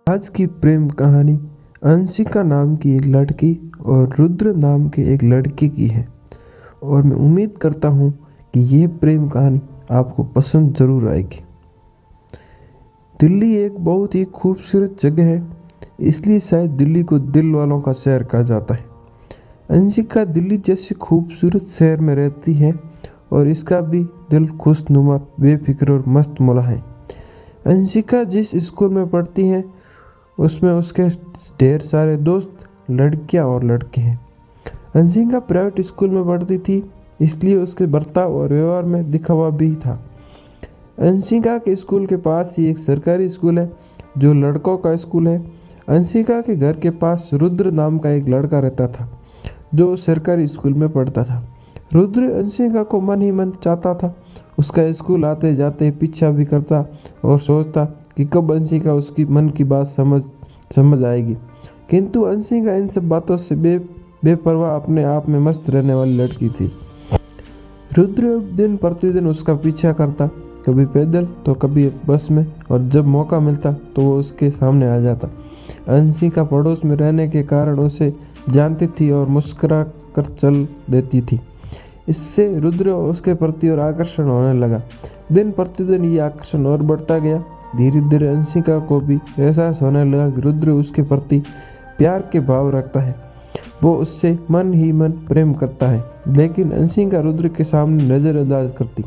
आज की प्रेम कहानी अंशिका नाम की एक लड़की और रुद्र नाम के एक लड़के की है। और मैं उम्मीद करता हूँ कि यह प्रेम कहानी आपको पसंद ज़रूर आएगी। दिल्ली एक बहुत ही खूबसूरत जगह है, इसलिए शायद दिल्ली को दिल वालों का शहर कहा जाता है। अंशिका दिल्ली जैसे खूबसूरत शहर में रहती है और इसका भी दिल खुशनुमा, बेफिक्र और मस्त मौला है। अंशिका जिस स्कूल में पढ़ती है उसमें उसके ढेर सारे दोस्त लड़कियां और लड़के हैं। अंशिका प्राइवेट स्कूल में पढ़ती थी, इसलिए उसके बर्ताव और व्यवहार में दिखावा भी था। अंशिका के स्कूल के पास ही एक सरकारी स्कूल है जो लड़कों का स्कूल है। अंशिका के घर के पास रुद्र नाम का एक लड़का रहता था जो सरकारी स्कूल में पढ़ता था। रुद्र अंशिका को मन ही मन चाहता था। उसका स्कूल आते जाते पीछा भी करता और सोचता कि कब अंशिका उसकी मन की बात समझ आएगी। किंतु अंशिका इन सब बातों से बेपरवाह अपने आप में मस्त रहने वाली लड़की थी। रुद्र अब दिन प्रतिदिन उसका पीछा करता, कभी पैदल तो कभी बस में, और जब मौका मिलता तो वो उसके सामने आ जाता। अंशिका पड़ोस में रहने के कारण उसे जानती थी और मुस्कुरा कर चल देती थी। इससे रुद्र उसके प्रति और आकर्षण होने लगा। दिन प्रतिदिन ये आकर्षण और बढ़ता गया। धीरे धीरे अंशिका को भी एहसास होने लगा कि रुद्र उसके प्रति प्यार के भाव रखता है। वो उससे मन ही मन प्रेम करता है, लेकिन अंशिका रुद्र के सामने नज़रअंदाज करती।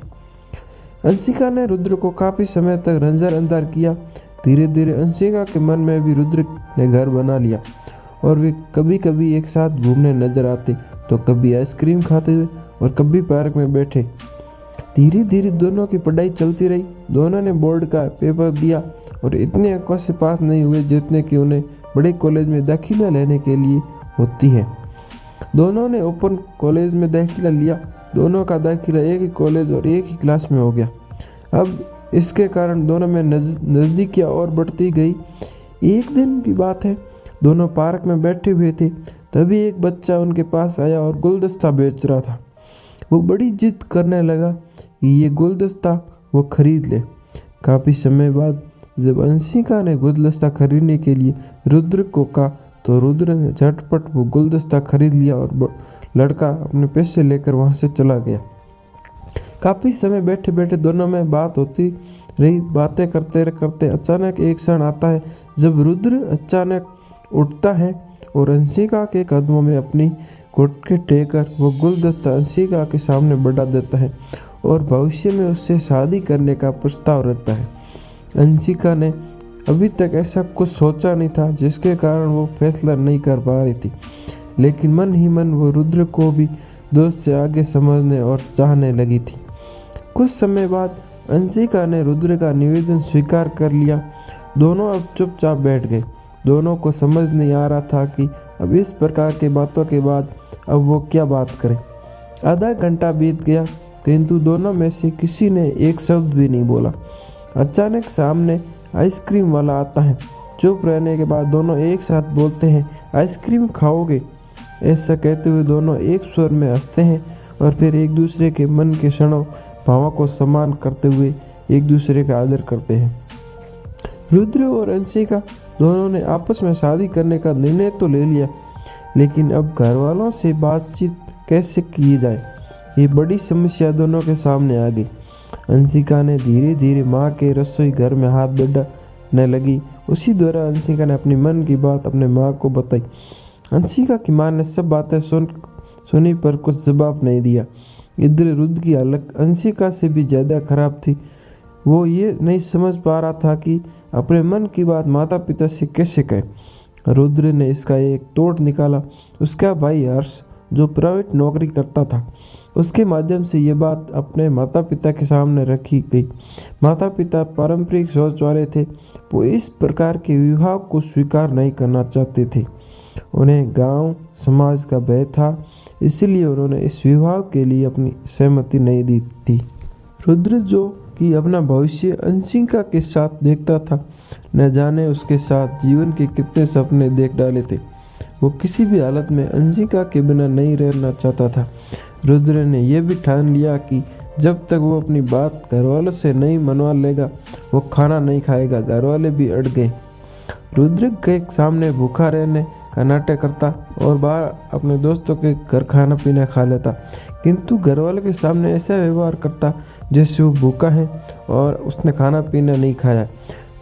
अंशिका ने रुद्र को काफ़ी समय तक नज़रअंदाज किया। धीरे धीरे अंशिका के मन में भी रुद्र ने घर बना लिया और वे कभी कभी एक साथ घूमने नजर आते, तो कभी आइसक्रीम खाते हुए और कभी पार्क में बैठे। धीरे धीरे दोनों की पढ़ाई चलती रही। दोनों ने बोर्ड का पेपर दिया और इतने अंकों से पास नहीं हुए जितने कि उन्हें बड़े कॉलेज में दाखिला लेने के लिए होती है। दोनों ने ओपन कॉलेज में दाखिला लिया। दोनों का दाखिला एक ही कॉलेज और एक ही क्लास में हो गया। अब इसके कारण दोनों में नज़दीकियाँ और बढ़ती गई। एक दिन की बात है, दोनों पार्क में बैठे हुए थे, तभी एक बच्चा उनके पास आया और गुलदस्ता बेच रहा था। वो बड़ी जिद करने लगा कि ये गुलदस्ता वो खरीद ले। काफ़ी समय बाद जब अंशिका ने गुलदस्ता खरीदने के लिए रुद्र को कहा, तो रुद्र ने झटपट वो गुलदस्ता खरीद लिया और लड़का अपने पैसे लेकर वहाँ से चला गया। काफ़ी समय बैठे बैठे दोनों में बात होती रही। बातें करते करते अचानक एक क्षण आता है जब रुद्र अचानक उठता है और अंशिका के कदमों में अपनी घुटने टेकर वो गुलदस्ता अंशिका के सामने बढ़ा देता है और भविष्य में उससे शादी करने का प्रस्ताव रहता है। अंशिका ने अभी तक ऐसा कुछ सोचा नहीं था, जिसके कारण वो फैसला नहीं कर पा रही थी, लेकिन मन ही मन वो रुद्र को भी दोस्त से आगे समझने और चाहने लगी थी। कुछ समय बाद अंशिका ने रुद्र का निवेदन स्वीकार कर लिया। दोनों अब चुपचाप बैठ गए। दोनों को समझ नहीं आ रहा था कि अब इस प्रकार की बातों के बाद अब वो क्या बात करें। आधा घंटा बीत गया, किंतु दोनों में से किसी ने एक शब्द भी नहीं बोला। अचानक सामने आइसक्रीम वाला आता है। चुप रहने के बाद दोनों एक साथ बोलते हैं, आइसक्रीम खाओगे? ऐसा कहते हुए दोनों एक स्वर में हंसते हैं और फिर एक दूसरे के मन के क्षणों भावों को सम्मान करते हुए एक दूसरे का आदर करते हैं। रुद्र और अंशिका दोनों ने आपस में शादी करने का निर्णय तो ले लिया, लेकिन अब घर वालों से बातचीत कैसे की जाए, ये बड़ी समस्या दोनों के सामने आ गई। अंशिका ने धीरे धीरे माँ के रसोई घर में हाथ बढ़ाने लगी। उसी दौरान अंशिका ने अपनी मन की बात अपने माँ को बताई। अंशिका की माँ ने सब बातें सुनी पर कुछ जवाब नहीं दिया। इधर रुद्र की हालत अंशिका से भी ज़्यादा खराब थी। वो ये नहीं समझ पा रहा था कि अपने मन की बात माता पिता से कैसे कहे। रुद्र ने इसका एक तोड़ निकाला। उसका भाई हर्ष, जो प्राइवेट नौकरी करता था, उसके माध्यम से ये बात अपने माता पिता के सामने रखी गई। माता पिता पारंपरिक सोच वाले थे। वो इस प्रकार के विवाह को स्वीकार नहीं करना चाहते थे। उन्हें गांव समाज का भय था, इसलिए उन्होंने इस विवाह के लिए अपनी सहमति नहीं दी थी। रुद्र जो कि अपना भविष्य अंशिका के साथ देखता था, न जाने उसके साथ जीवन के कितने सपने देख डाले थे। वो किसी भी हालत में अंशिका के बिना नहीं रहना चाहता था। रुद्र ने यह भी ठान लिया कि जब तक वो अपनी बात घर वालों से नहीं मनवा लेगा, वो खाना नहीं खाएगा। घर वाले भी अड़ गए। रुद्र के सामने भूखा रहने का नाटक करता और बाहर अपने दोस्तों के घर खाना पीना खा लेता, किंतु घर वालों के सामने ऐसा व्यवहार करता जैसे वो भूखा है और उसने खाना पीना नहीं खाया।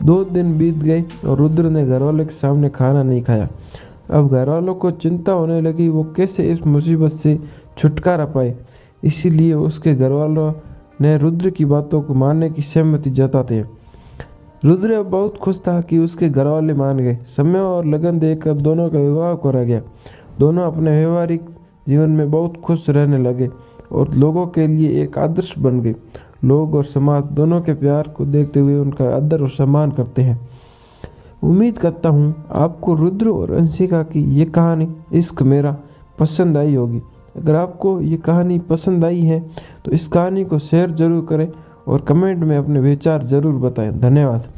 2 दिन बीत गए और रुद्र ने घर वालों के सामने खाना नहीं खाया। अब घर वालों को चिंता होने लगी वो कैसे इस मुसीबत से छुटकारा पाए। इसीलिए उसके घर वालों ने रुद्र की बातों को मानने की सहमति जताते हैं। रुद्र अब बहुत खुश था कि उसके घर वाले मान गए। समय और लगन देकर दोनों का विवाह करा गया। दोनों अपने व्यवहारिक जीवन में बहुत खुश रहने लगे और लोगों के लिए एक आदर्श बन गए। लोग और समाज दोनों के प्यार को देखते हुए उनका आदर और सम्मान करते हैं। उम्मीद करता हूँ आपको रुद्र और अंशिका की ये कहानी इश्क मेरा पसंद आई होगी। अगर आपको ये कहानी पसंद आई है तो इस कहानी को शेयर ज़रूर करें और कमेंट में अपने विचार ज़रूर बताएं। धन्यवाद।